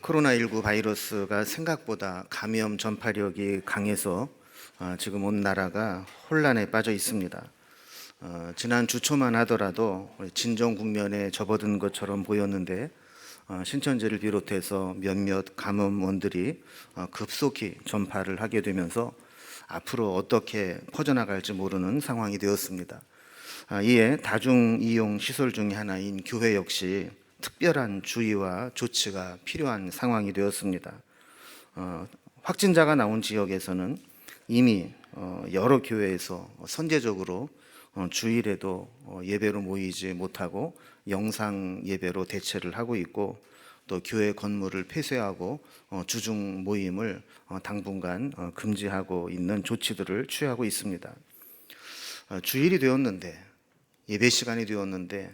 코로나19 바이러스가 생각보다 감염 전파력이 강해서 지금 온 나라가 혼란에 빠져 있습니다. 지난 주 초만 하더라도 진정 국면에 접어든 것처럼 보였는데 신천지를 비롯해서 몇몇 감염원들이 급속히 전파를 하게 되면서 앞으로 어떻게 퍼져나갈지 모르는 상황이 되었습니다. 이에 다중 이용 시설 중에 하나인 교회 역시 특별한 주의와 조치가 필요한 상황이 되었습니다. 확진자가 나온 지역에서는 이미 여러 교회에서 선제적으로 주일에도 예배로 모이지 못하고 영상 예배로 대체를 하고 있고, 또 교회 건물을 폐쇄하고 주중 모임을 당분간 금지하고 있는 조치들을 취하고 있습니다. 주일이 되었는데, 예배 시간이 되었는데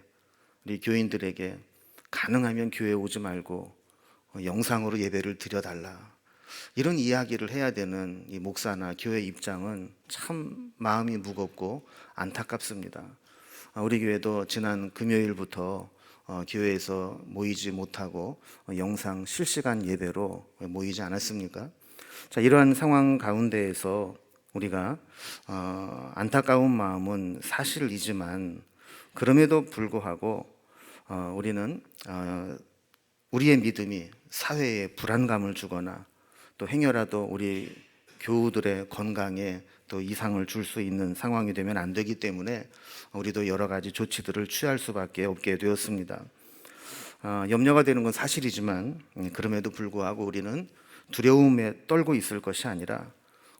우리 교인들에게 가능하면 교회 오지 말고 영상으로 예배를 드려달라, 이런 이야기를 해야 되는 이 목사나 교회 입장은 참 마음이 무겁고 안타깝습니다. 우리 교회도 지난 금요일부터 교회에서 모이지 못하고 영상 실시간 예배로 모이지 않았습니까? 자, 이러한 상황 가운데에서 우리가 안타까운 마음은 사실이지만, 그럼에도 불구하고 우리는 우리의 믿음이 사회에 불안감을 주거나 또 행여라도 우리 교우들의 건강에 또 이상을 줄 수 있는 상황이 되면 안 되기 때문에 우리도 여러 가지 조치들을 취할 수밖에 없게 되었습니다. 염려가 되는 건 사실이지만, 그럼에도 불구하고 우리는 두려움에 떨고 있을 것이 아니라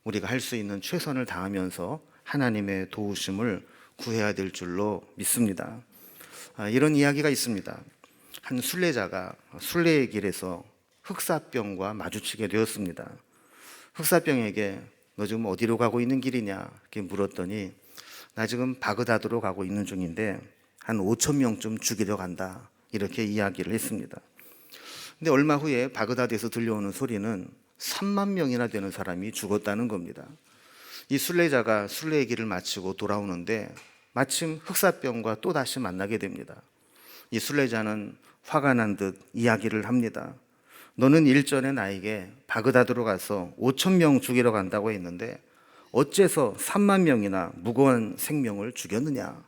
우리가 할 수 있는 최선을 다하면서 하나님의 도우심을 구해야 될 줄로 믿습니다. 이런 이야기가 있습니다. 한 순례자가 순례의 길에서 흑사병과 마주치게 되었습니다. 흑사병에게 너 지금 어디로 가고 있는 길이냐 이렇게 물었더니, 나 지금 바그다드로 가고 있는 중인데 한 5천 명쯤 죽이려 간다, 이렇게 이야기를 했습니다. 근데 얼마 후에 바그다드에서 들려오는 소리는 3만 명이나 되는 사람이 죽었다는 겁니다. 이 순례자가 순례의 길을 마치고 돌아오는데 마침 흑사병과 또다시 만나게 됩니다. 이 순례자는 화가 난 듯 이야기를 합니다. 너는 일전에 나에게 바그다드로 가서 5천 명 죽이러 간다고 했는데 어째서 3만 명이나 무고한 생명을 죽였느냐?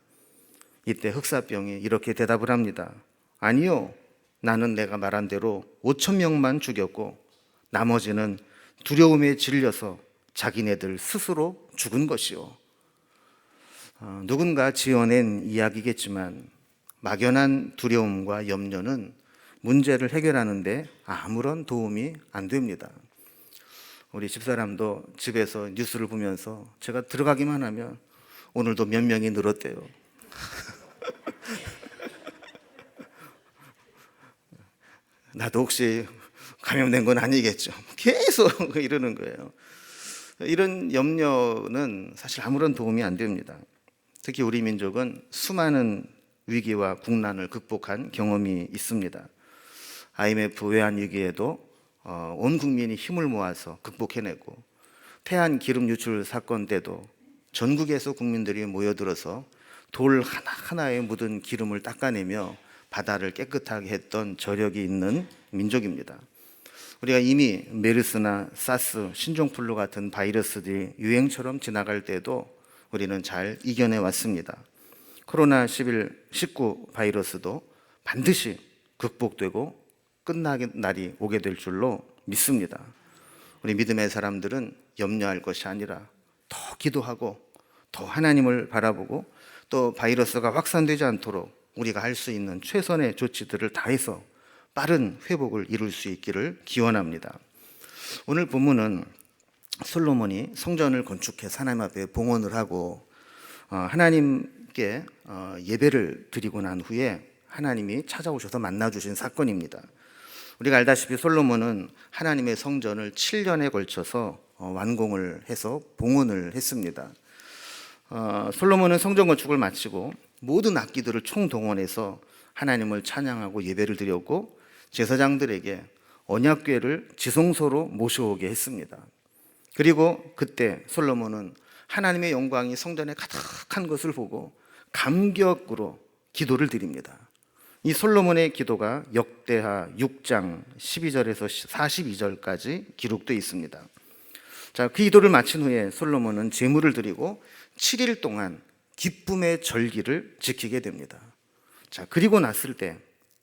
이때 흑사병이 이렇게 대답을 합니다. 아니요, 나는 내가 말한 대로 5천 명만 죽였고 나머지는 두려움에 질려서 자기네들 스스로 죽은 것이요. 누군가 지어낸 이야기겠지만 막연한 두려움과 염려는 문제를 해결하는데 아무런 도움이 안 됩니다. 우리 집사람도 집에서 뉴스를 보면서 제가 들어가기만 하면 오늘도 몇 명이 늘었대요. 나도 혹시 감염된 건 아니겠죠. 계속 이러는 거예요. 이런 염려는 사실 아무런 도움이 안 됩니다. 특히 우리 민족은 수많은 위기와 국난을 극복한 경험이 있습니다. IMF 외환위기에도 온 국민이 힘을 모아서 극복해내고, 태안 기름 유출 사건 때도 전국에서 국민들이 모여들어서 돌 하나하나에 묻은 기름을 닦아내며 바다를 깨끗하게 했던 저력이 있는 민족입니다. 우리가 이미 메르스나 사스, 신종플루 같은 바이러스들이 유행처럼 지나갈 때도 우리는 잘 이겨내 왔습니다. 코로나19 바이러스도 반드시 극복되고 끝나는 날이 오게 될 줄로 믿습니다. 우리 믿음의 사람들은 염려할 것이 아니라 더 기도하고 더 하나님을 바라보고, 또 바이러스가 확산되지 않도록 우리가 할 수 있는 최선의 조치들을 다해서 빠른 회복을 이룰 수 있기를 기원합니다. 오늘 본문은 솔로몬이 성전을 건축해서 하나님 앞에 봉헌을 하고 하나님께 예배를 드리고 난 후에 하나님이 찾아오셔서 만나주신 사건입니다. 우리가 알다시피 솔로몬은 하나님의 성전을 7년에 걸쳐서 완공을 해서 봉헌을 했습니다. 솔로몬은 성전 건축을 마치고 모든 악기들을 총동원해서 하나님을 찬양하고 예배를 드렸고, 제사장들에게 언약궤를 지성소로 모셔오게 했습니다. 그리고 그때 솔로몬은 하나님의 영광이 성전에 가득한 것을 보고 감격으로 기도를 드립니다. 이 솔로몬의 기도가 역대하 6장 12절에서 42절까지 기록되어 있습니다. 자, 그 기도를 마친 후에 솔로몬은 제물을 드리고 7일 동안 기쁨의 절기를 지키게 됩니다. 자, 그리고 났을 때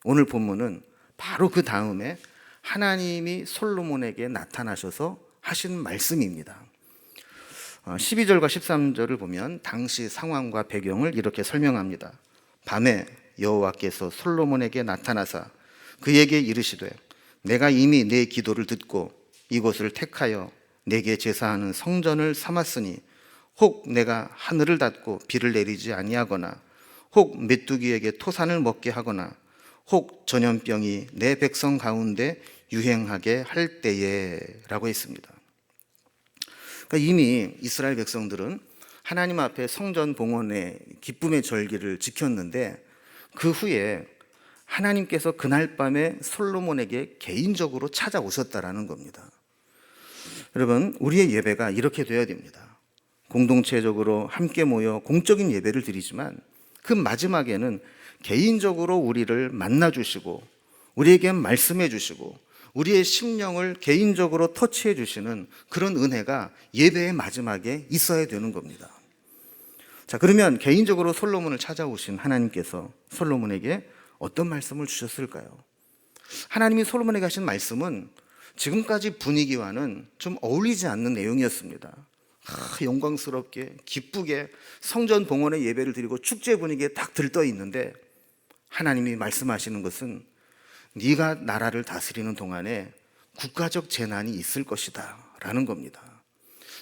오늘 본문은 바로 그 다음에 하나님이 솔로몬에게 나타나셔서 하신 말씀입니다. 12절과 13절을 보면 당시 상황과 배경을 이렇게 설명합니다. 밤에 여호와께서 솔로몬에게 나타나사 그에게 이르시되 내가 이미 내 기도를 듣고 이곳을 택하여 내게 제사하는 성전을 삼았으니 혹 내가 하늘을 닫고 비를 내리지 아니하거나 혹 메뚜기에게 토산을 먹게 하거나 혹 전염병이 내 백성 가운데 유행하게 할 때에 라고 했습니다. 그러니까 이미 이스라엘 백성들은 하나님 앞에 성전 봉헌의 기쁨의 절기를 지켰는데 그 후에 하나님께서 그날 밤에 솔로몬에게 개인적으로 찾아오셨다라는 겁니다. 여러분, 우리의 예배가 이렇게 되어야 됩니다. 공동체적으로 함께 모여 공적인 예배를 드리지만 그 마지막에는 개인적으로 우리를 만나주시고 우리에게 말씀해 주시고 우리의 심령을 개인적으로 터치해 주시는 그런 은혜가 예배의 마지막에 있어야 되는 겁니다. 자, 그러면 개인적으로 솔로몬을 찾아오신 하나님께서 솔로몬에게 어떤 말씀을 주셨을까요? 하나님이 솔로몬에게 하신 말씀은 지금까지 분위기와는 좀 어울리지 않는 내용이었습니다. 영광스럽게 기쁘게 성전 봉헌의 예배를 드리고 축제 분위기에 딱 들떠 있는데 하나님이 말씀하시는 것은 네가 나라를 다스리는 동안에 국가적 재난이 있을 것이다 라는 겁니다.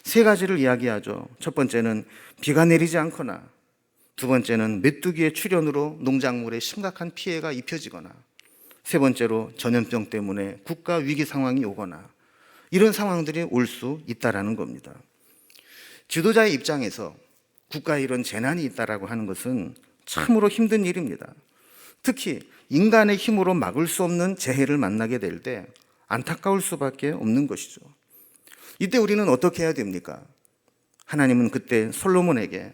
세 가지를 이야기하죠. 첫 번째는 비가 내리지 않거나, 두 번째는 메뚜기의 출현으로 농작물에 심각한 피해가 입혀지거나, 세 번째로 전염병 때문에 국가 위기 상황이 오거나 이런 상황들이 올 수 있다라는 겁니다. 지도자의 입장에서 국가에 이런 재난이 있다라고 하는 것은 참으로 힘든 일입니다. 특히 인간의 힘으로 막을 수 없는 재해를 만나게 될 때 안타까울 수밖에 없는 것이죠. 이때 우리는 어떻게 해야 됩니까? 하나님은 그때 솔로몬에게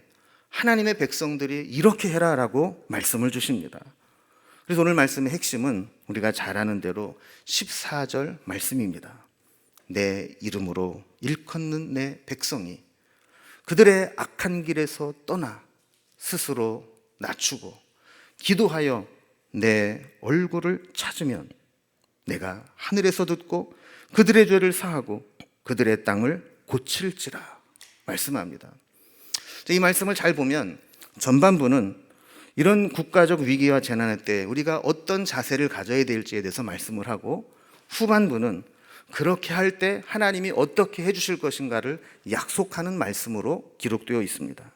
하나님의 백성들이 이렇게 해라라고 말씀을 주십니다. 그래서 오늘 말씀의 핵심은 우리가 잘 아는 대로 14절 말씀입니다. 내 이름으로 일컫는 내 백성이 그들의 악한 길에서 떠나 스스로 낮추고 기도하여 내 얼굴을 찾으면 내가 하늘에서 듣고 그들의 죄를 사하고 그들의 땅을 고칠지라 말씀합니다. 이 말씀을 잘 보면 전반부는 이런 국가적 위기와 재난의 때 우리가 어떤 자세를 가져야 될지에 대해서 말씀을 하고, 후반부는 그렇게 할 때 하나님이 어떻게 해주실 것인가를 약속하는 말씀으로 기록되어 있습니다.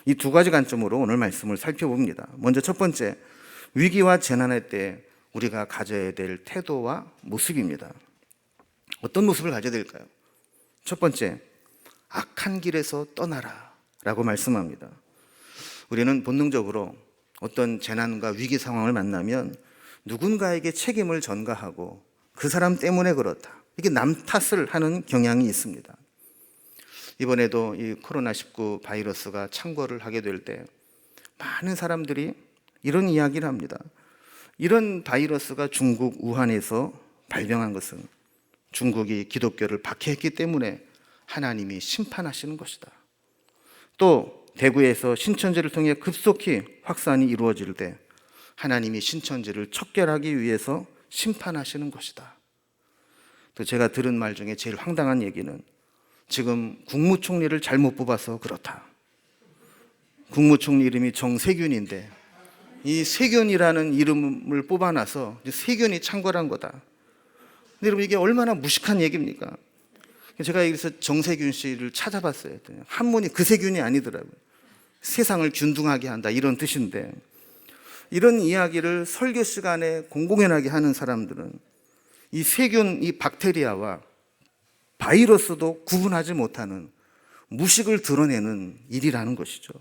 이 두 가지 관점으로 오늘 말씀을 살펴봅니다. 먼저 첫 번째, 위기와 재난의 때 우리가 가져야 될 태도와 모습입니다. 어떤 모습을 가져야 될까요? 첫 번째, 악한 길에서 떠나라 라고 말씀합니다. 우리는 본능적으로 어떤 재난과 위기 상황을 만나면 누군가에게 책임을 전가하고 그 사람 때문에 그렇다, 이게 남 탓을 하는 경향이 있습니다. 이번에도 이 코로나19 바이러스가 창궐을 하게 될 때 많은 사람들이 이런 이야기를 합니다. 이런 바이러스가 중국 우한에서 발병한 것은 중국이 기독교를 박해했기 때문에 하나님이 심판하시는 것이다. 또 대구에서 신천지를 통해 급속히 확산이 이루어질 때 하나님이 신천지를 척결하기 위해서 심판하시는 것이다. 또 제가 들은 말 중에 제일 황당한 얘기는 지금 국무총리를 잘못 뽑아서 그렇다. 국무총리 이름이 정세균인데 이 세균이라는 이름을 뽑아놔서 세균이 창궐한 거다. 근데 여러분, 이게 얼마나 무식한 얘기입니까? 제가 여기서 정세균 씨를 찾아봤어요. 한문이 그 세균이 아니더라고요. 세상을 균등하게 한다 이런 뜻인데, 이런 이야기를 설교 시간에 공공연하게 하는 사람들은 이 세균, 이 박테리아와 바이러스도 구분하지 못하는 무식을 드러내는 일이라는 것이죠.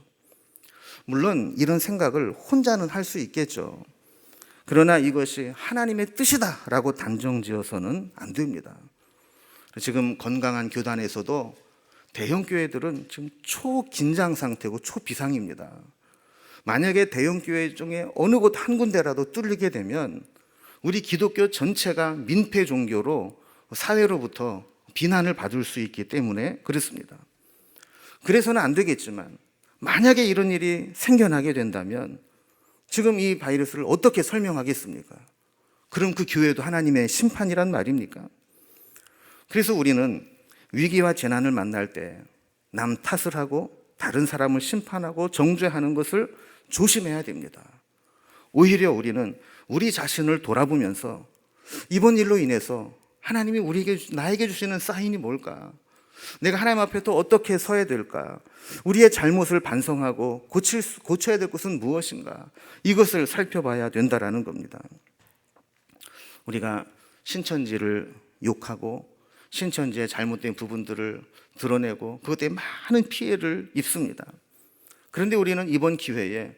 물론 이런 생각을 혼자는 할 수 있겠죠. 그러나 이것이 하나님의 뜻이다라고 단정지어서는 안 됩니다. 지금 건강한 교단에서도 대형 교회들은 지금 초긴장 상태고 초비상입니다. 만약에 대형교회 중에 어느 곳 한 군데라도 뚫리게 되면 우리 기독교 전체가 민폐 종교로 사회로부터 비난을 받을 수 있기 때문에 그렇습니다. 그래서는 안 되겠지만 만약에 이런 일이 생겨나게 된다면 지금 이 바이러스를 어떻게 설명하겠습니까? 그럼 그 교회도 하나님의 심판이란 말입니까? 그래서 우리는 위기와 재난을 만날 때 남 탓을 하고 다른 사람을 심판하고 정죄하는 것을 조심해야 됩니다. 오히려 우리는 우리 자신을 돌아보면서 이번 일로 인해서 하나님이 나에게 주시는 사인이 뭘까? 내가 하나님 앞에 또 어떻게 서야 될까? 우리의 잘못을 반성하고 고쳐야 될 것은 무엇인가? 이것을 살펴봐야 된다라는 겁니다. 우리가 신천지를 욕하고 신천지의 잘못된 부분들을 드러내고 그것 때문에 많은 피해를 입습니다. 그런데 우리는 이번 기회에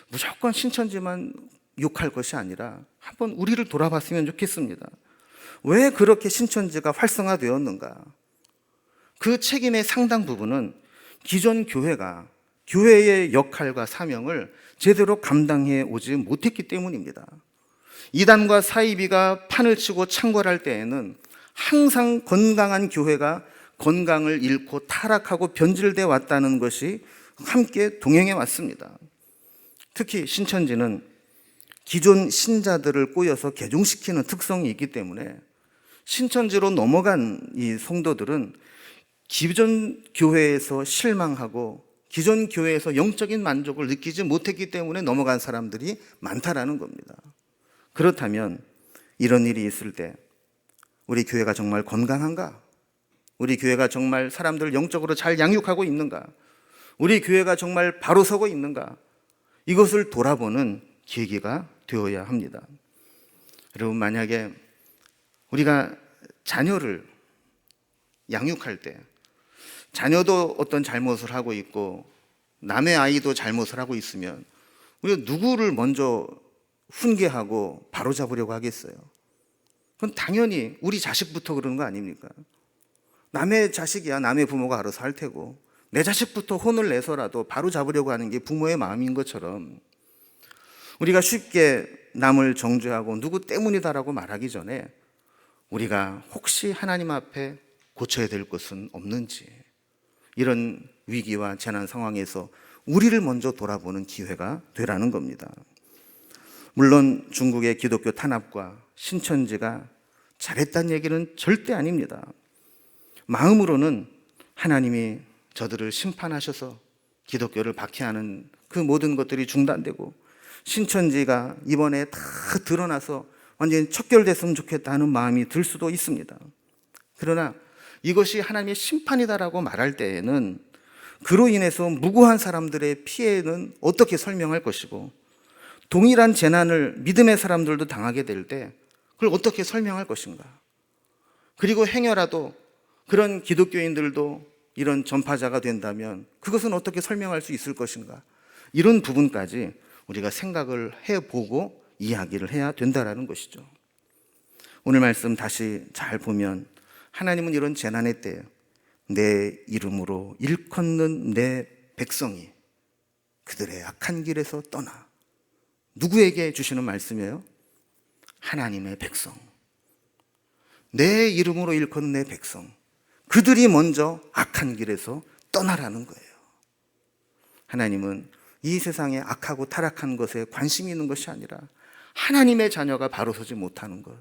무조건 신천지만 욕할 것이 아니라 한번 우리를 돌아봤으면 좋겠습니다. 왜 그렇게 신천지가 활성화되었는가? 그 책임의 상당 부분은 기존 교회가 교회의 역할과 사명을 제대로 감당해 오지 못했기 때문입니다. 이단과 사이비가 판을 치고 창궐할 때에는 항상 건강한 교회가 건강을 잃고 타락하고 변질돼 왔다는 것이 함께 동행해 왔습니다. 특히 신천지는 기존 신자들을 꼬여서 개종시키는 특성이 있기 때문에 신천지로 넘어간 이 성도들은 기존 교회에서 실망하고 기존 교회에서 영적인 만족을 느끼지 못했기 때문에 넘어간 사람들이 많다라는 겁니다. 그렇다면 이런 일이 있을 때 우리 교회가 정말 건강한가? 우리 교회가 정말 사람들을 영적으로 잘 양육하고 있는가? 우리 교회가 정말 바로 서고 있는가? 이것을 돌아보는 계기가 되어야 합니다. 여러분, 만약에 우리가 자녀를 양육할 때 자녀도 어떤 잘못을 하고 있고 남의 아이도 잘못을 하고 있으면 우리가 누구를 먼저 훈계하고 바로잡으려고 하겠어요? 그건 당연히 우리 자식부터 그러는 거 아닙니까? 남의 자식이야 남의 부모가 알아서 할 테고 내 자식부터 혼을 내서라도 바로잡으려고 하는 게 부모의 마음인 것처럼 우리가 쉽게 남을 정죄하고 누구 때문이다라고 말하기 전에 우리가 혹시 하나님 앞에 고쳐야 될 것은 없는지, 이런 위기와 재난 상황에서 우리를 먼저 돌아보는 기회가 되라는 겁니다. 물론 중국의 기독교 탄압과 신천지가 잘했다는 얘기는 절대 아닙니다. 마음으로는 하나님이 저들을 심판하셔서 기독교를 박해하는 그 모든 것들이 중단되고 신천지가 이번에 다 드러나서 완전히 척결됐으면 좋겠다 하는 마음이 들 수도 있습니다. 그러나 이것이 하나님의 심판이다라고 말할 때에는 그로 인해서 무고한 사람들의 피해는 어떻게 설명할 것이고 동일한 재난을 믿음의 사람들도 당하게 될 때 그걸 어떻게 설명할 것인가? 그리고 행여라도 그런 기독교인들도 이런 전파자가 된다면 그것은 어떻게 설명할 수 있을 것인가? 이런 부분까지 우리가 생각을 해보고 이야기를 해야 된다라는 것이죠. 오늘 말씀 다시 잘 보면 하나님은 이런 재난의 때에 내 이름으로 일컫는 내 백성이 그들의 악한 길에서 떠나, 누구에게 주시는 말씀이에요? 하나님의 백성, 내 이름으로 일컫는 내 백성, 그들이 먼저 악한 길에서 떠나라는 거예요. 하나님은 이 세상에 악하고 타락한 것에 관심이 있는 것이 아니라 하나님의 자녀가 바로 서지 못하는 것,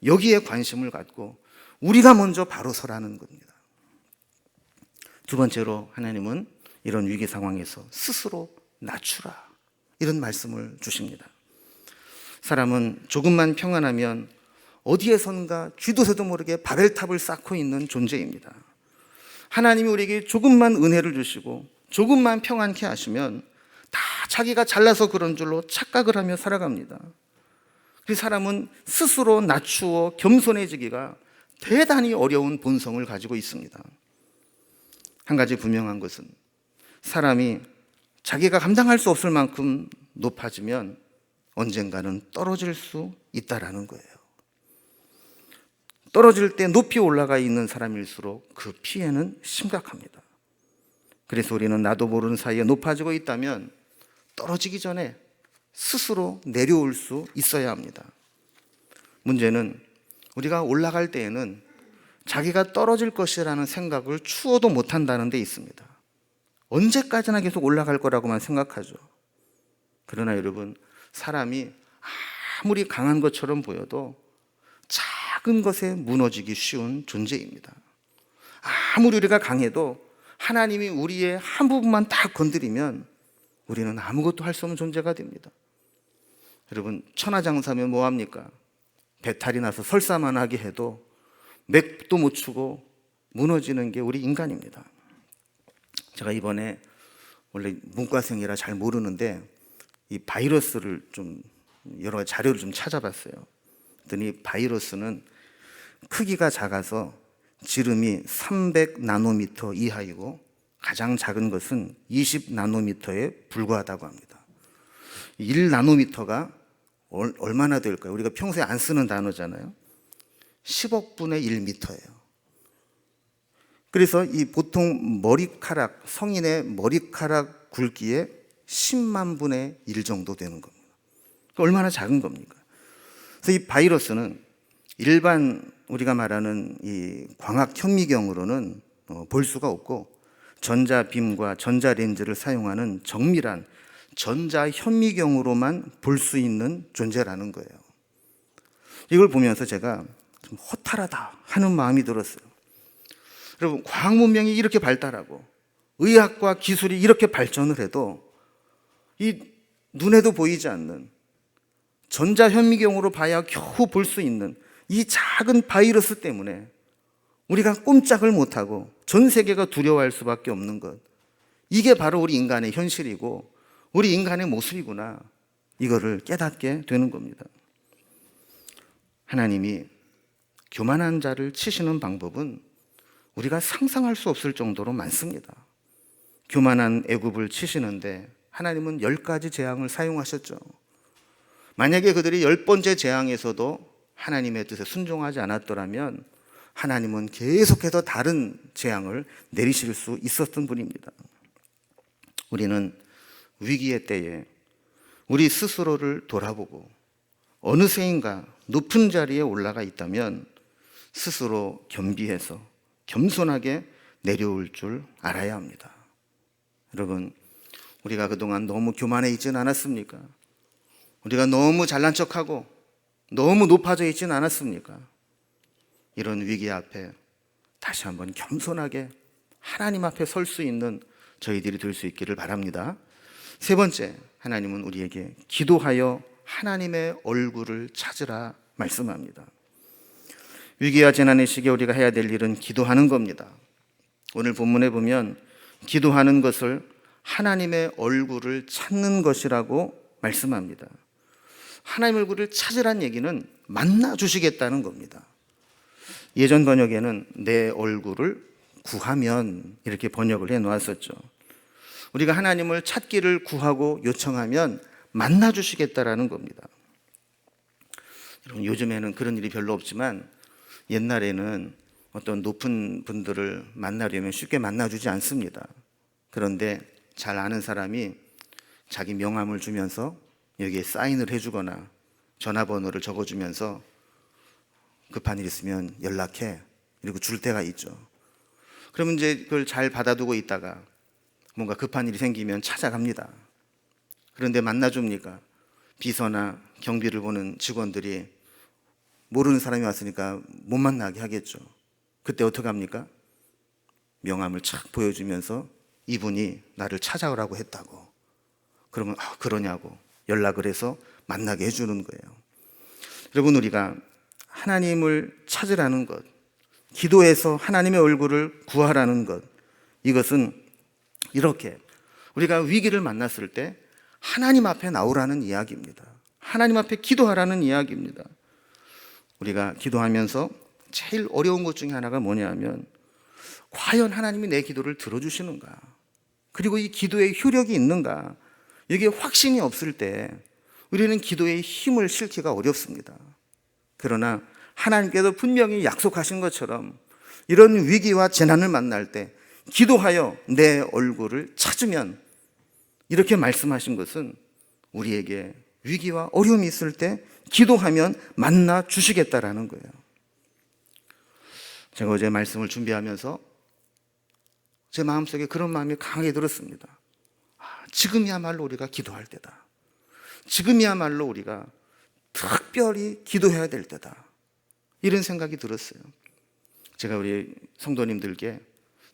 여기에 관심을 갖고 우리가 먼저 바로 서라는 겁니다. 두 번째로 하나님은 이런 위기 상황에서 스스로 낮추라, 이런 말씀을 주십니다. 사람은 조금만 평안하면 어디에선가 쥐도새도 모르게 바벨탑을 쌓고 있는 존재입니다. 하나님이 우리에게 조금만 은혜를 주시고 조금만 평안케 하시면 다 자기가 잘나서 그런 줄로 착각을 하며 살아갑니다. 그 사람은 스스로 낮추어 겸손해지기가 대단히 어려운 본성을 가지고 있습니다. 한 가지 분명한 것은 사람이 자기가 감당할 수 없을 만큼 높아지면 언젠가는 떨어질 수 있다라는 거예요. 떨어질 때 높이 올라가 있는 사람일수록 그 피해는 심각합니다. 그래서 우리는 나도 모르는 사이에 높아지고 있다면 떨어지기 전에 스스로 내려올 수 있어야 합니다. 문제는 우리가 올라갈 때에는 자기가 떨어질 것이라는 생각을 추워도 못한다는 데 있습니다. 언제까지나 계속 올라갈 거라고만 생각하죠. 그러나 여러분, 사람이 아무리 강한 것처럼 보여도 작은 것에 무너지기 쉬운 존재입니다. 아무리 우리가 강해도 하나님이 우리의 한 부분만 딱 건드리면 우리는 아무것도 할 수 없는 존재가 됩니다. 여러분, 천하장사면 뭐합니까? 배탈이 나서 설사만 하게 해도 맥도 못 추고 무너지는 게 우리 인간입니다. 제가 이번에 원래 문과생이라 잘 모르는데 이 바이러스를 좀 여러 가지 자료를 좀 찾아봤어요. 그랬더니 바이러스는 크기가 작아서 지름이 300나노미터 이하이고 가장 작은 것은 20나노미터에 불과하다고 합니다. 1나노미터가 얼마나 될까요? 우리가 평소에 안 쓰는 단어잖아요. 10억 분의 1미터예요. 그래서 이 보통 머리카락, 성인의 머리카락 굵기에 10만 분의 1 정도 되는 겁니다. 얼마나 작은 겁니까? 그래서 이 바이러스는 일반 우리가 말하는 이 광학 현미경으로는 볼 수가 없고 전자빔과 전자렌즈를 사용하는 정밀한 전자현미경으로만 볼 수 있는 존재라는 거예요. 이걸 보면서 제가 좀 허탈하다 하는 마음이 들었어요. 여러분, 과학 문명이 이렇게 발달하고 의학과 기술이 이렇게 발전을 해도 이 눈에도 보이지 않는 전자현미경으로 봐야 겨우 볼 수 있는 이 작은 바이러스 때문에 우리가 꼼짝을 못하고 전 세계가 두려워할 수밖에 없는 것, 이게 바로 우리 인간의 현실이고 우리 인간의 모습이구나, 이거를 깨닫게 되는 겁니다. 하나님이 교만한 자를 치시는 방법은 우리가 상상할 수 없을 정도로 많습니다. 교만한 애굽을 치시는데 하나님은 10가지 재앙을 사용하셨죠. 만약에 그들이 10번째 재앙에서도 하나님의 뜻에 순종하지 않았더라면 하나님은 계속해서 다른 재앙을 내리실 수 있었던 분입니다. 우리는 위기의 때에 우리 스스로를 돌아보고 어느새인가 높은 자리에 올라가 있다면 스스로 겸비해서 겸손하게 내려올 줄 알아야 합니다. 여러분, 우리가 그동안 너무 교만해 있지는 않았습니까? 우리가 너무 잘난 척하고 너무 높아져 있지는 않았습니까? 이런 위기 앞에 다시 한번 겸손하게 하나님 앞에 설 수 있는 저희들이 될 수 있기를 바랍니다. 세 번째, 하나님은 우리에게 기도하여 하나님의 얼굴을 찾으라 말씀합니다. 위기와 재난의 시기에 우리가 해야 될 일은 기도하는 겁니다. 오늘 본문에 보면 기도하는 것을 하나님의 얼굴을 찾는 것이라고 말씀합니다. 하나님의 얼굴을 찾으란 얘기는 만나 주시겠다는 겁니다. 예전 번역에는 내 얼굴을 구하면 이렇게 번역을 해 놓았었죠. 우리가 하나님을 찾기를 구하고 요청하면 만나 주시겠다라는 겁니다. 여러분, 요즘에는 그런 일이 별로 없지만 옛날에는 어떤 높은 분들을 만나려면 쉽게 만나주지 않습니다. 그런데 잘 아는 사람이 자기 명함을 주면서 여기에 사인을 해주거나 전화번호를 적어주면서 급한 일 있으면 연락해, 이러고 줄 때가 있죠. 그러면 이제 그걸 잘 받아두고 있다가 뭔가 급한 일이 생기면 찾아갑니다. 그런데 만나줍니까? 비서나 경비를 보는 직원들이 모르는 사람이 왔으니까 못 만나게 하겠죠. 그때 어떻게 합니까? 명함을 착 보여주면서 이분이 나를 찾아오라고 했다고. 그러면 그러냐고 연락을 해서 만나게 해주는 거예요. 여러분, 우리가 하나님을 찾으라는 것, 기도해서 하나님의 얼굴을 구하라는 것, 이것은 이렇게 우리가 위기를 만났을 때 하나님 앞에 나오라는 이야기입니다. 하나님 앞에 기도하라는 이야기입니다. 우리가 기도하면서 제일 어려운 것 중에 하나가 뭐냐면 과연 하나님이 내 기도를 들어주시는가, 그리고 이 기도에 효력이 있는가, 이게 확신이 없을 때 우리는 기도에 힘을 실기가 어렵습니다. 그러나 하나님께서 분명히 약속하신 것처럼 이런 위기와 재난을 만날 때 기도하여 내 얼굴을 찾으면 이렇게 말씀하신 것은 우리에게 위기와 어려움이 있을 때 기도하면 만나 주시겠다라는 거예요. 제가 어제 말씀을 준비하면서 제 마음속에 그런 마음이 강하게 들었습니다. 지금이야말로 우리가 기도할 때다. 지금이야말로 우리가 특별히 기도해야 될 때다. 이런 생각이 들었어요. 제가 우리 성도님들께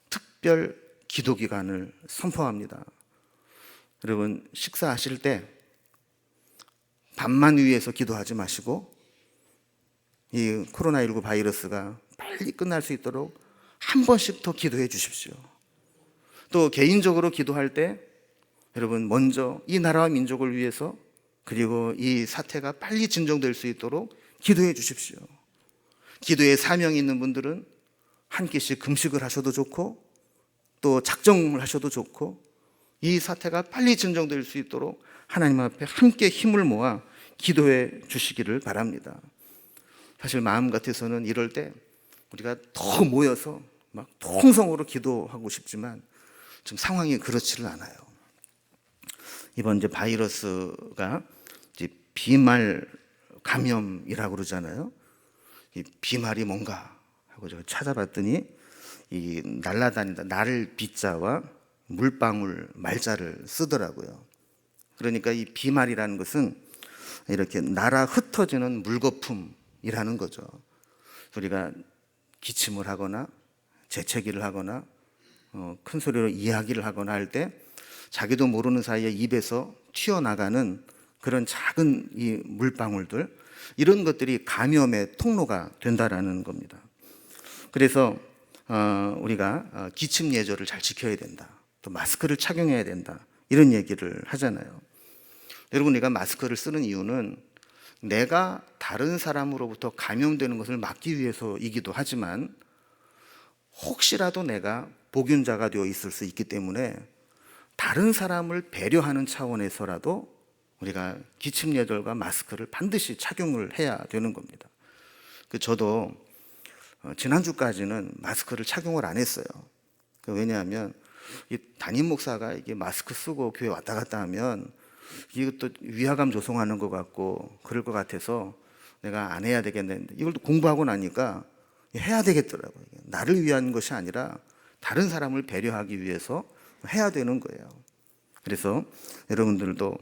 특별 기도 기간을 선포합니다. 여러분, 식사하실 때 밥만 위해서 기도하지 마시고 이 코로나19 바이러스가 빨리 끝날 수 있도록 한 번씩 더 기도해 주십시오. 또 개인적으로 기도할 때 여러분, 먼저 이 나라와 민족을 위해서, 그리고 이 사태가 빨리 진정될 수 있도록 기도해 주십시오. 기도에 사명이 있는 분들은 한 끼씩 금식을 하셔도 좋고, 또 작정을 하셔도 좋고, 이 사태가 빨리 진정될 수 있도록 하나님 앞에 함께 힘을 모아 기도해 주시기를 바랍니다. 사실 마음 같아서는 이럴 때 우리가 더 모여서 막 통성으로 기도하고 싶지만 지금 상황이 그렇지를 않아요. 이번 이제 바이러스가 이제 비말 감염이라고 그러잖아요. 이 비말이 뭔가 하고 제가 찾아봤더니 이 날라다닌다, 나를 비자와 물방울 말자를 쓰더라고요. 그러니까 이 비말이라는 것은 이렇게 날아 흩어지는 물거품이라는 거죠. 우리가 기침을 하거나 재채기를 하거나 큰 소리로 이야기를 하거나 할 때 자기도 모르는 사이에 입에서 튀어나가는 그런 작은 이 물방울들, 이런 것들이 감염의 통로가 된다라는 겁니다. 그래서 우리가 기침 예절을 잘 지켜야 된다, 또 마스크를 착용해야 된다, 이런 얘기를 하잖아요. 여러분, 우리가 마스크를 쓰는 이유는 내가 다른 사람으로부터 감염되는 것을 막기 위해서이기도 하지만 혹시라도 내가 보균자가 되어 있을 수 있기 때문에 다른 사람을 배려하는 차원에서라도 우리가 기침 예절과 마스크를 반드시 착용을 해야 되는 겁니다. 저도 지난주까지는 마스크를 착용을 안 했어요. 왜냐하면 이 담임 목사가 이게 마스크 쓰고 교회 왔다 갔다 하면 이것도 위화감 조성하는 것 같고 그럴 것 같아서 내가 안 해야 되겠는데, 이걸 또 공부하고 나니까 해야 되겠더라고요. 나를 위한 것이 아니라 다른 사람을 배려하기 위해서 해야 되는 거예요. 그래서 여러분들도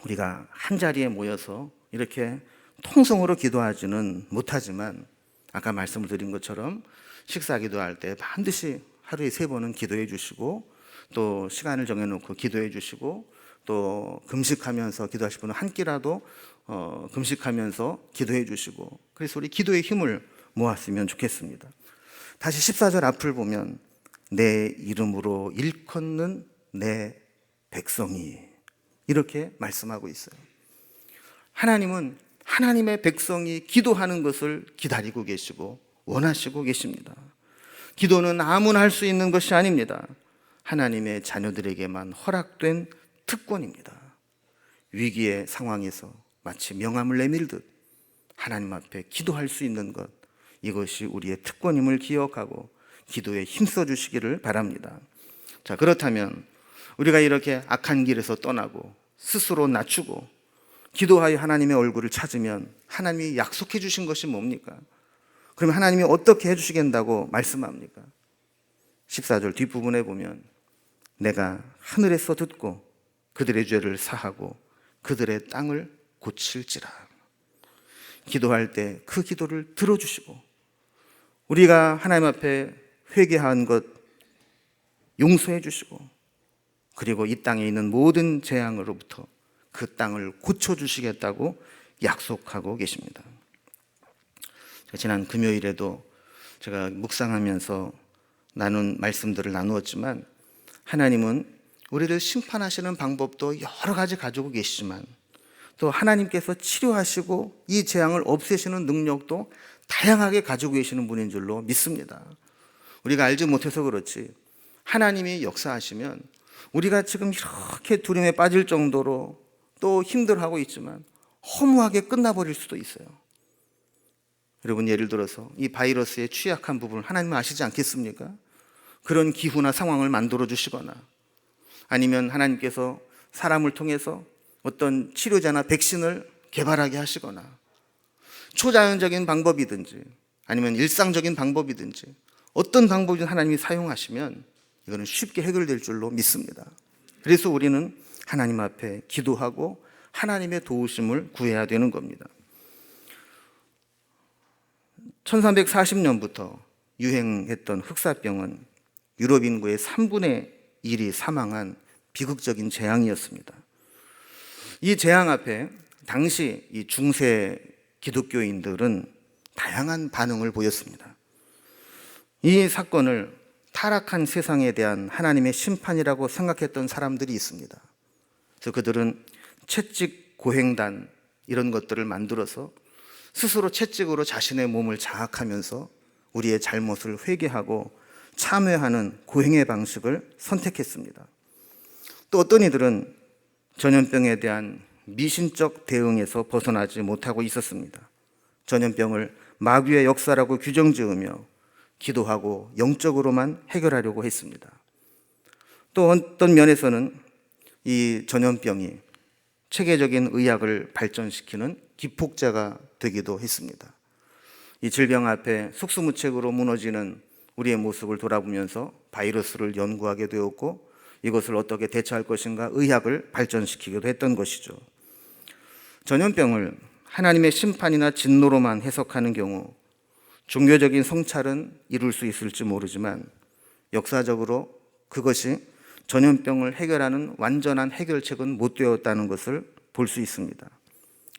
우리가 한 자리에 모여서 이렇게 통성으로 기도하지는 못하지만 아까 말씀을 드린 것처럼 식사 기도할 때 반드시 하루에 3번은 기도해 주시고, 또 시간을 정해놓고 기도해 주시고, 또 금식하면서 기도하실 분은 한 끼라도 금식하면서 기도해 주시고, 그래서 우리 기도의 힘을 모았으면 좋겠습니다. 다시 14절 앞을 보면 내 이름으로 일컫는 내 백성이, 이렇게 말씀하고 있어요. 하나님은 하나님의 백성이 기도하는 것을 기다리고 계시고 원하시고 계십니다. 기도는 아무나 할 수 있는 것이 아닙니다. 하나님의 자녀들에게만 허락된 특권입니다. 위기의 상황에서 마치 명함을 내밀듯 하나님 앞에 기도할 수 있는 것, 이것이 우리의 특권임을 기억하고 기도에 힘써 주시기를 바랍니다. 자, 그렇다면 우리가 이렇게 악한 길에서 떠나고 스스로 낮추고 기도하여 하나님의 얼굴을 찾으면 하나님이 약속해 주신 것이 뭡니까? 그러면 하나님이 어떻게 해주시겠다고 말씀합니까? 14절 뒷부분에 보면 내가 하늘에서 듣고 그들의 죄를 사하고 그들의 땅을 고칠지라. 기도할 때 그 기도를 들어주시고 우리가 하나님 앞에 회개한 것 용서해 주시고, 그리고 이 땅에 있는 모든 재앙으로부터 그 땅을 고쳐주시겠다고 약속하고 계십니다. 지난 금요일에도 제가 묵상하면서 나눈 말씀들을 나누었지만, 하나님은 우리를 심판하시는 방법도 여러 가지 가지고 계시지만 또 하나님께서 치료하시고 이 재앙을 없애시는 능력도 다양하게 가지고 계시는 분인 줄로 믿습니다. 우리가 알지 못해서 그렇지 하나님이 역사하시면 우리가 지금 이렇게 두려움에 빠질 정도로 또 힘들어하고 있지만 허무하게 끝나버릴 수도 있어요. 여러분, 예를 들어서 이 바이러스의 취약한 부분을 하나님은 아시지 않겠습니까? 그런 기후나 상황을 만들어 주시거나, 아니면 하나님께서 사람을 통해서 어떤 치료제나 백신을 개발하게 하시거나 초자연적인 방법이든지 아니면 일상적인 방법이든지 어떤 방법이든 하나님이 사용하시면 이거는 쉽게 해결될 줄로 믿습니다. 그래서 우리는 하나님 앞에 기도하고 하나님의 도우심을 구해야 되는 겁니다. 1340년부터 유행했던 흑사병은 유럽 인구의 3분의 1이 사망한 비극적인 재앙이었습니다. 이 재앙 앞에 당시 이 중세 기독교인들은 다양한 반응을 보였습니다. 이 사건을 타락한 세상에 대한 하나님의 심판이라고 생각했던 사람들이 있습니다. 그래서 그들은 채찍 고행단 이런 것들을 만들어서 스스로 채찍으로 자신의 몸을 자학하면서 우리의 잘못을 회개하고 참회하는 고행의 방식을 선택했습니다. 또 어떤 이들은 전염병에 대한 미신적 대응에서 벗어나지 못하고 있었습니다. 전염병을 마귀의 역사라고 규정지으며 기도하고 영적으로만 해결하려고 했습니다. 또 어떤 면에서는 이 전염병이 체계적인 의학을 발전시키는 기폭제가 되기도 했습니다. 이 질병 앞에 속수무책으로 무너지는 우리의 모습을 돌아보면서 바이러스를 연구하게 되었고 이것을 어떻게 대처할 것인가 의학을 발전시키기도 했던 것이죠. 전염병을 하나님의 심판이나 진노로만 해석하는 경우 종교적인 성찰은 이룰 수 있을지 모르지만 역사적으로 그것이 전염병을 해결하는 완전한 해결책은 못 되었다는 것을 볼 수 있습니다.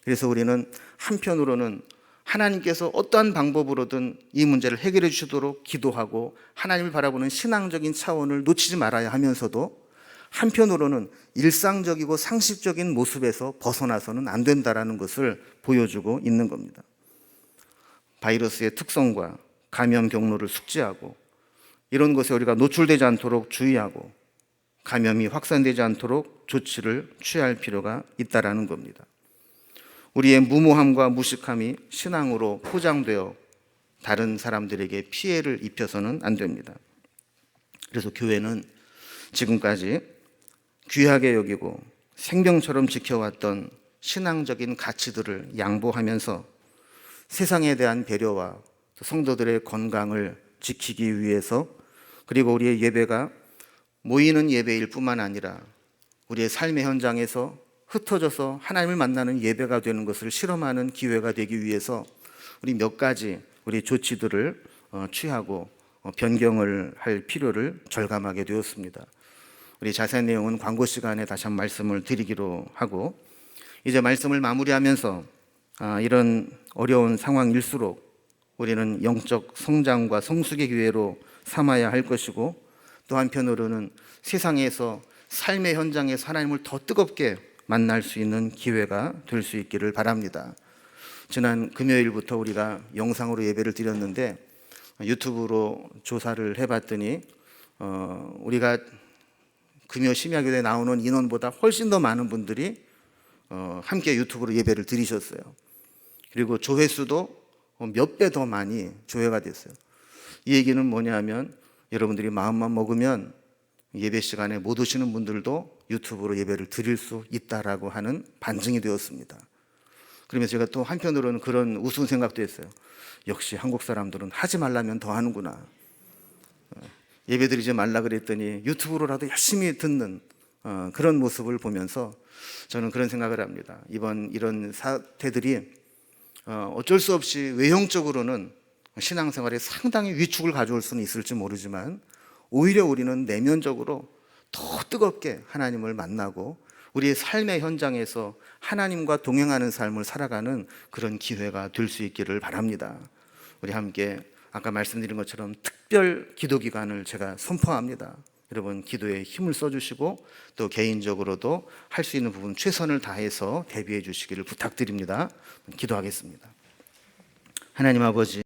그래서 우리는 한편으로는 하나님께서 어떠한 방법으로든 이 문제를 해결해 주시도록 기도하고 하나님을 바라보는 신앙적인 차원을 놓치지 말아야 하면서도 한편으로는 일상적이고 상식적인 모습에서 벗어나서는 안 된다는 것을 보여주고 있는 겁니다. 바이러스의 특성과 감염 경로를 숙지하고 이런 것에 우리가 노출되지 않도록 주의하고 감염이 확산되지 않도록 조치를 취할 필요가 있다는 겁니다. 우리의 무모함과 무식함이 신앙으로 포장되어 다른 사람들에게 피해를 입혀서는 안 됩니다. 그래서 교회는 지금까지 귀하게 여기고 생명처럼 지켜왔던 신앙적인 가치들을 양보하면서 세상에 대한 배려와 성도들의 건강을 지키기 위해서 그리고 우리의 예배가 모이는 예배일 뿐만 아니라 우리의 삶의 현장에서 흩어져서 하나님을 만나는 예배가 되는 것을 실험하는 기회가 되기 위해서 우리 몇 가지 우리 조치들을 취하고 변경을 할 필요를 절감하게 되었습니다. 우리 자세한 내용은 광고 시간에 다시 한번 말씀을 드리기로 하고 이제 말씀을 마무리하면서 이런 어려운 상황일수록 우리는 영적 성장과 성숙의 기회로 삼아야 할 것이고 또 한편으로는 세상에서 삶의 현장에서 하나님을 더 뜨겁게 만날 수 있는 기회가 될 수 있기를 바랍니다. 지난 금요일부터 우리가 영상으로 예배를 드렸는데 유튜브로 조사를 해봤더니 우리가 금요 심야교회에 나오는 인원보다 훨씬 더 많은 분들이 함께 유튜브로 예배를 드리셨어요. 그리고 조회수도 몇 배 더 많이 조회가 됐어요. 이 얘기는 뭐냐면 여러분들이 마음만 먹으면 예배 시간에 못 오시는 분들도 유튜브로 예배를 드릴 수 있다라고 하는 반증이 되었습니다. 그러면서 제가 또 한편으로는 그런 우스운 생각도 했어요. 역시 한국 사람들은 하지 말라면 더 하는구나. 예배 드리지 말라 그랬더니 유튜브로라도 열심히 듣는 그런 모습을 보면서 저는 그런 생각을 합니다. 이번 이런 사태들이 어쩔 수 없이 외형적으로는 신앙생활에 상당히 위축을 가져올 수는 있을지 모르지만 오히려 우리는 내면적으로 더 뜨겁게 하나님을 만나고 우리의 삶의 현장에서 하나님과 동행하는 삶을 살아가는 그런 기회가 될 수 있기를 바랍니다. 우리 함께 아까 말씀드린 것처럼 특별 기도 기간을 제가 선포합니다. 여러분 기도에 힘을 써주시고 또 개인적으로도 할 수 있는 부분 최선을 다해서 대비해 주시기를 부탁드립니다. 기도하겠습니다. 하나님 아버지